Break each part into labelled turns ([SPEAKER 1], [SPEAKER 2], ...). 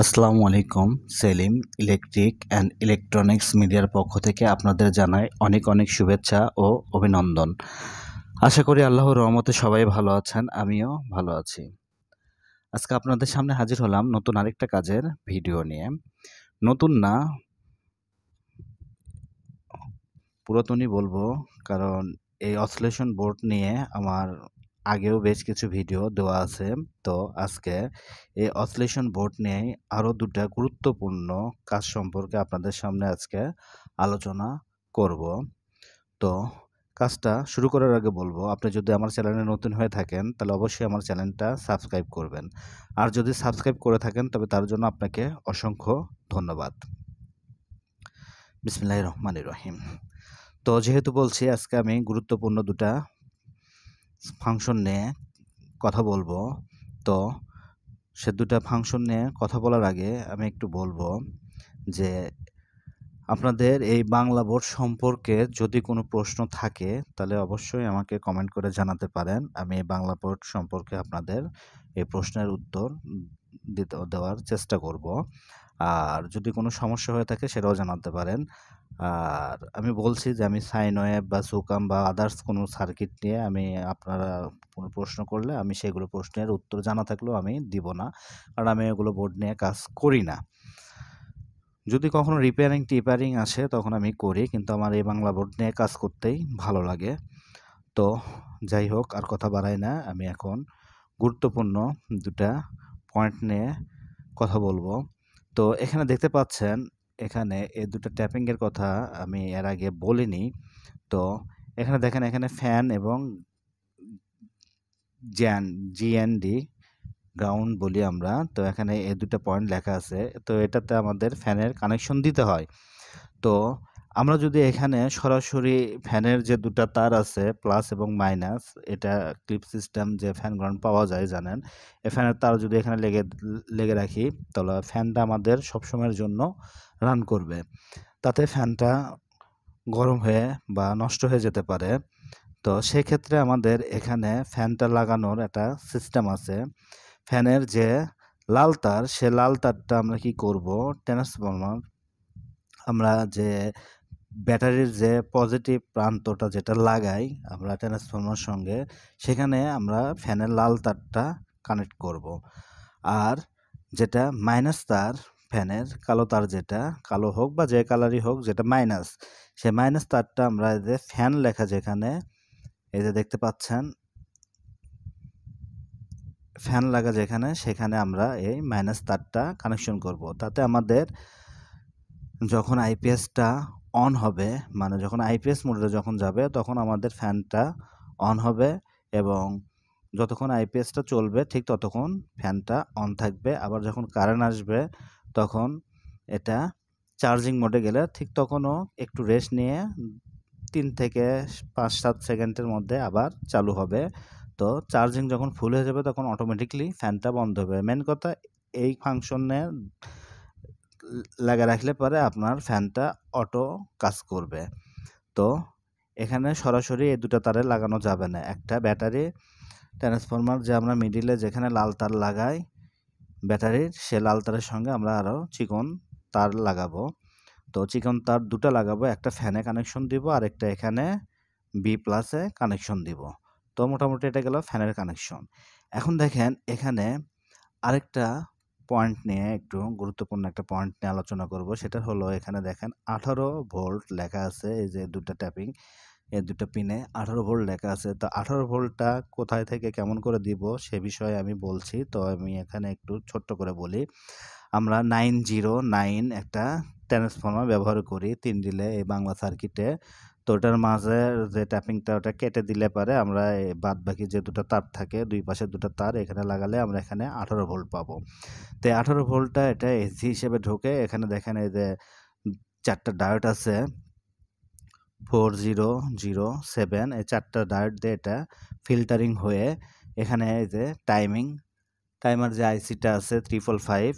[SPEAKER 1] আসসালামু আলাইকুম। Selim electric and electronics মিডিয়ার পক্ষ থেকে আপনাদের জানাই অনেক অনেক শুভেচ্ছা ও অভিনন্দন। আশা করি আল্লাহর রহমতে সবাই ভালো আছেন, আমিও ভালো আছি। আজকে আপনাদের সামনে হাজির হলাম নতুন আরেকটা কাজের ভিডিও নিয়ে। নতুন না, পুরাতনই বলবো, কারণ এই অসিলেশন বোর্ড নিয়ে আমার আগেও বেশ কিছু ভিডিও দেওয়া আছে। তো আজকে এই অসিলেশন বোর্ড নিয়ে আরও দুটা গুরুত্বপূর্ণ কাজ সম্পর্কে আপনাদের সামনে আজকে আলোচনা করব। তো কাজটা শুরু করার আগে বলবো, আপনি যদি আমার চ্যানেলে নতুন হয়ে থাকেন তাহলে অবশ্যই আমার চ্যানেলটা সাবস্ক্রাইব করবেন। আর যদি সাবস্ক্রাইব করে থাকেন তবে তার জন্য আপনাকে অসংখ্য ধন্যবাদ। বিসমিল্লাহির রহমানির রহিম। তো যেহেতু বলছি আজকে আমি গুরুত্বপূর্ণ দুটা ফাংশন নিয়ে কথা বলবো, তো সে দুটা ফাংশন নিয়ে কথা বলার আগে আমি একটু বলবো যে আপনাদের এই বাংলা বোর্ড সম্পর্কে যদি কোনো প্রশ্ন থাকে তাহলে অবশ্যই আমাকে কমেন্ট করে জানাতে পারেন। আমি এই বাংলা বোর্ড সম্পর্কে আপনাদের এই প্রশ্নের উত্তর দেওয়ার চেষ্টা করব। আর যদি কোনো সমস্যা হয়ে থাকে সেটাও জানাতে পারেন। আর আমি বলছি যে আমি সাইন ওয়েভ বা সুকাম বা আদার্স কোনো সার্কিট নিয়ে আপনারা কোনো প্রশ্ন করলে আমি সেগুলো প্রশ্নের উত্তর জানা থাকলেও আমি দিব না, কারণ আমি এগুলো বোর্ড নিয়ে কাজ করি না। যদি কখনো টিপারিং আসে তখন আমি করি, কিন্তু আমার এই বাংলা বোর্ড নিয়ে কাজ করতেই ভালো লাগে। তো যাই হোক, আর কথা বাড়াই না, আমি এখন গুরুত্বপূর্ণ দুটা পয়েন্ট নিয়ে কথা বলবো। তো এখানে দেখতে পাচ্ছেন, এখানে এই দুটো ট্যাপিংয়ের কথা আমি এর আগে বলিনি। তো এখানে দেখেন, এখানে ফ্যান এবং জিএনডি গ্রাউন্ড বলি আমরা। তো এখানে এই দুটো পয়েন্ট লেখা আছে, তো এটাতে আমাদের ফ্যানের কানেকশন দিতে হয়। তো আমরা যদি এখানে সরাসরি ফ্যানের যে দুটো তার আছে প্লাস এবং মাইনাস, এটা ক্লিপ সিস্টেম যে ফ্যান গ্রাউন্ড পাওয়া যায় জানেন, এই ফ্যানের তার যদি এখানে লেগে রাখি তাহলে ফ্যানটা আমাদের সবসময়ের জন্য রান করবে। তাতে ফ্যানটা গরম হয়ে বা নষ্ট হয়ে যেতে পারে। তো সেক্ষেত্রে আমাদের এখানে ফ্যানটা লাগানোর একটা সিস্টেম আছে। ফ্যানের যে লাল তার, সে লাল তারটা আমরা কি করব, ট্রান্সফরমার, আমরা যে ব্যাটারির যে পজিটিভ প্রান্তটা যেটা লাগাই আমরা ট্রান্সফরমার সঙ্গে, সেখানে আমরা ফ্যানের লাল তারটা কানেক্ট করব। আর যেটা মাইনাস তার, ফ্যানের কালো তার, যেটা কালো হোক বা যে কালারই হোক, যেটা মাইনাস, সে মাইনাস তারটা আমরা এই যে ফ্যান লেখা যেখানে, এই যে দেখতে পাচ্ছেন ফ্যান লাগা যেখানে, সেখানে আমরা এই মাইনাস তারটা কানেকশন করব। তাতে আমাদের যখন আইপিএসটা অন হবে, মানে যখন আইপিএস মোডে যখন যাবে তখন আমাদের ফ্যানটা অন হবে, এবং যতক্ষণ আইপিএসটা চলবে ঠিক ততক্ষণ ফ্যানটা অন থাকবে। আবার যখন কারেন্ট আসবে তখন এটা চার্জিং মোডে গেলে ঠিক তখনও একটু রেস্ট নিয়ে 3 থেকে 5-7 সেকেন্ডের মধ্যে আবার চালু হবে। তো চার্জিং যখন ফুল হয়ে যাবে তখন অটোমেটিকলি ফ্যানটা বন্ধ হবে। মেন কথা, এই ফাংশনে লাগা রাখলে পরে আপনার ফ্যানটা অটো কাজ করবে। তো এখানে সরাসরি এই দুটো তারে লাগানো যাবে না। একটা ব্যাটারি ট্রান্সফরমার যে আমরা মিডিলে যেখানে লাল তার লাগাই ব্যাটারির, সে লাল তারের সঙ্গে আমরা আরও চিকন তার লাগাবো। তো চিকন তার দুটো লাগাবো, একটা ফ্যানে কানেকশন দিব আর একটা এখানে বি প্লাসে কানেকশন দিব। তো মোটামুটি এটা গেল ফ্যানের কানেকশন। এখন দেখেন, এখানে আরেকটা পয়েন্ট নিয়ে, একটু গুরুত্বপূর্ণ একটা পয়েন্ট নিয়ে আলোচনা করব। সেটা হলো, এখানে দেখেন 18 ভোল্ট লেখা আছে, এই যে দুটো ট্যাপিং, এই দুটো পিনে 18 ভোল্ট লেখা আছে। তো 18 ভোল্টটা কোথায় থেকে কেমন করে দিব সে বিষয়ে আমি বলছি। তো আমি এখানে একটু ছোট্ট করে বলি। আমরা 909 একটা ট্রান্সফর্মার ব্যবহার করি 3 রিলে এই বাংলা সার্কিটে। তো ওটার মাঝে যে ট্যাপিংটা, ওটা কেটে দিলে পারে আমরা বাদ বাকি যে দুটো তার থাকে, দুই পাশে দুটো তার এখানে লাগালে আমরা এখানে 18 ভোল্ট পাবো। তো 18 ভোল্টটা এটা এসি হিসেবে ঢোকে। এখানে দেখেন এই যে 4টা ডায়োড আছে, 4007, এই 4টা ডায়োড দিয়ে এটা ফিল্টারিং হয়ে এখানে এই যে টাইমার যে আইসিটা আছে 355,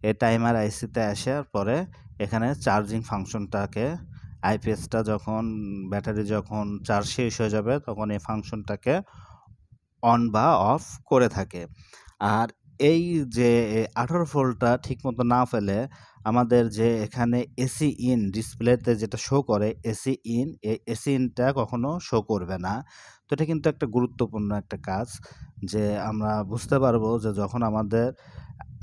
[SPEAKER 1] এই টাইমার আইসিতে আসার পরে এখানে চার্জিং ফাংশনটাকে, আইপিএসটা যখন ব্যাটারি যখন চার্জ শেষ হয়ে যাবে তখন এই ফাংশনটাকে অন বা অফ করে থাকে। আর এই যে 18 ভোল্টটা ঠিকমতো না ফেলে আমাদের যে এখানে এসি ইন ডিসপ্লেতে যেটা শো করে এসি ইন, এই এসি ইনটা কখনো শো করবে না। তো এটা কিন্তু একটা গুরুত্বপূর্ণ একটা কাজ যে আমরা বুঝতে পারবো যে যখন আমাদের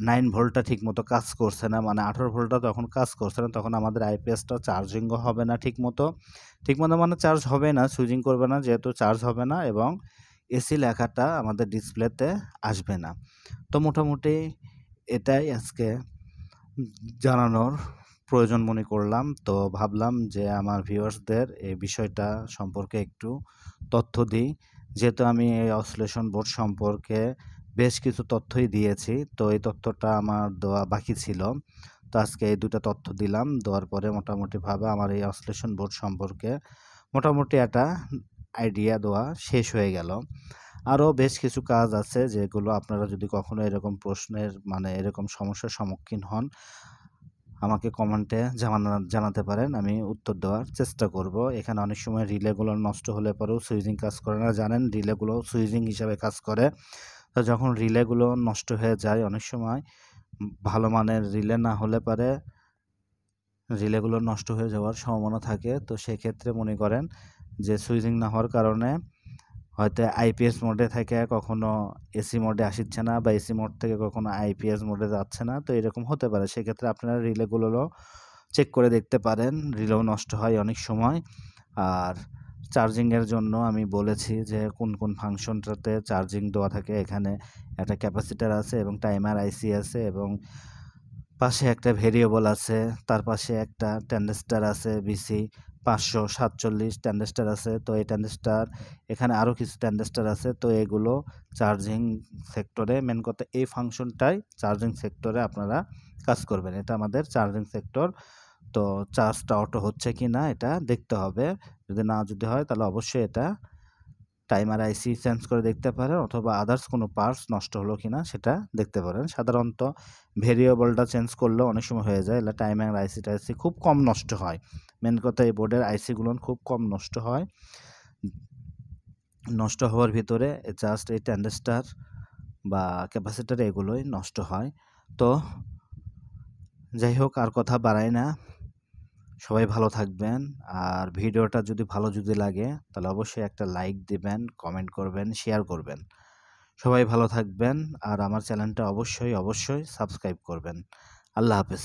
[SPEAKER 1] 9 ভোল্টটা ঠিকমতো কাজ করছে না, মানে 18 ভোল্টটা যখন কাজ করছে না, তখন আমাদের আইপিএসটা চার্জিংও হবে না ঠিকমতো। ঠিকমতো মানে চার্জ হবে না, সুইচিং করবে না, যেহেতু চার্জ হবে না এবং এসি লেখাটা আমাদের ডিসপ্লেতে আসবে না। তো মোটামুটি এটাই আজকে জানানোর প্রয়োজন মনে করলাম। তো ভাবলাম যে আমার ভিউয়ার্সদের এই বিষয়টা সম্পর্কে একটু তথ্য দিই। যেহেতু আমি এই অসিলেশন বোর্ড সম্পর্কে বেশ কিছু তথ্যই দিয়েছি, তো এই তথ্যটা আমার দেওয়া বাকি ছিল। তো আজকে এই ২ টা তথ্য দিলাম। দেওয়ার পরে মোটামুটিভাবে আমার এই অসিলেশন বোর্ড সম্পর্কে মোটামুটি একটা আইডিয়া দেওয়া শেষ হয়ে গেল। আরও বেশ কিছু কাজ আছে যেগুলো আপনারা যদি কখনো এরকম প্রশ্নের মানে এরকম সমস্যার সম্মুখীন হন, আমাকে কমেন্টে জানাতে পারেন। আমি উত্তর দেওয়ার চেষ্টা করব। এখানে অনেক সময় রিলেগুলো নষ্ট হলে পরেও সুইচিং কাজ করে না। জানেন রিলেগুলো সুইচিং হিসাবে কাজ করে। তো যখন রিলেগুলো নষ্ট হয়ে যায় অনেক সময় ভালো মানের রিলে না হলে পারে রিলেগুলো নষ্ট হয়ে যাওয়ার সম্ভাবনা থাকে। তো সেক্ষেত্রে মনে করেন যে সুইচিং না হওয়ার কারণে হয়তো আইপিএস মোডে থেকে কখনো এসি মোডে আসছে না বা এসি মোড থেকে কখনো আইপিএস মোডে যাচ্ছে না। তো এরকম হতে পারে। সেক্ষেত্রে আপনারা রিলেগুলো চেক করে দেখতে পারেন। রিলেও নষ্ট হয় অনেক সময়। আর চার্জিংয়ের জন্য আমি বলেছি যে কোন ফাংশনটাতে চার্জিং দেওয়া থাকে। এখানে একটা ক্যাপাসিটর আছে এবং টাইমার আইসি আছে এবং পাশে একটা ভেরিয়েবল আছে, তার পাশে একটা ট্রানজিস্টর আছে বিসি 547 ট্রানজিস্টর আছে। তো এই ট্রানজিস্টর এখানে আরও কিছু ট্রানজিস্টর আছে। তো এগুলো চার্জিং সেক্টরে মেন কথা এই ফাংশনটাই চার্জিং সেক্টরে আপনারা কাজ করবেন। এটা আমাদের চার্জিং সেক্টর। তো চার্জটা অটো হচ্ছে কি না এটা দেখতে হবে। যদি হয় তাহলে অবশ্যই এটা টাইমার আইসি চেঞ্জ করে দেখতে পারেন অথবা আদার্স কোনো পার্টস নষ্ট হলো কিনা সেটা দেখতে পারেন। সাধারণত ভেরিয়েবলটা চেঞ্জ করলেও অনেক সময় হয়ে যায়। এলা টাইমার আইসি খুব কম নষ্ট হয়। মেন কথা এই বোর্ডের আইসিগুলো খুব কম নষ্ট হয়। নষ্ট হওয়ার ভিতরে জাস্ট এই ট্রানজিস্টর বা ক্যাপাসিটর এগুলোই নষ্ট হয়। তো যাই হোক আর কথা বাড়াই না। সবাই ভালো থাকবেন। আর ভিডিওটা যদি লাগে তাহলে অবশ্যই একটা লাইক দিবেন, কমেন্ট করবেন, শেয়ার করবেন। সবাই ভালো থাকবেন আর আমার চ্যানেলটা অবশ্যই সাবস্ক্রাইব করবেন। আল্লাহ হাফেজ।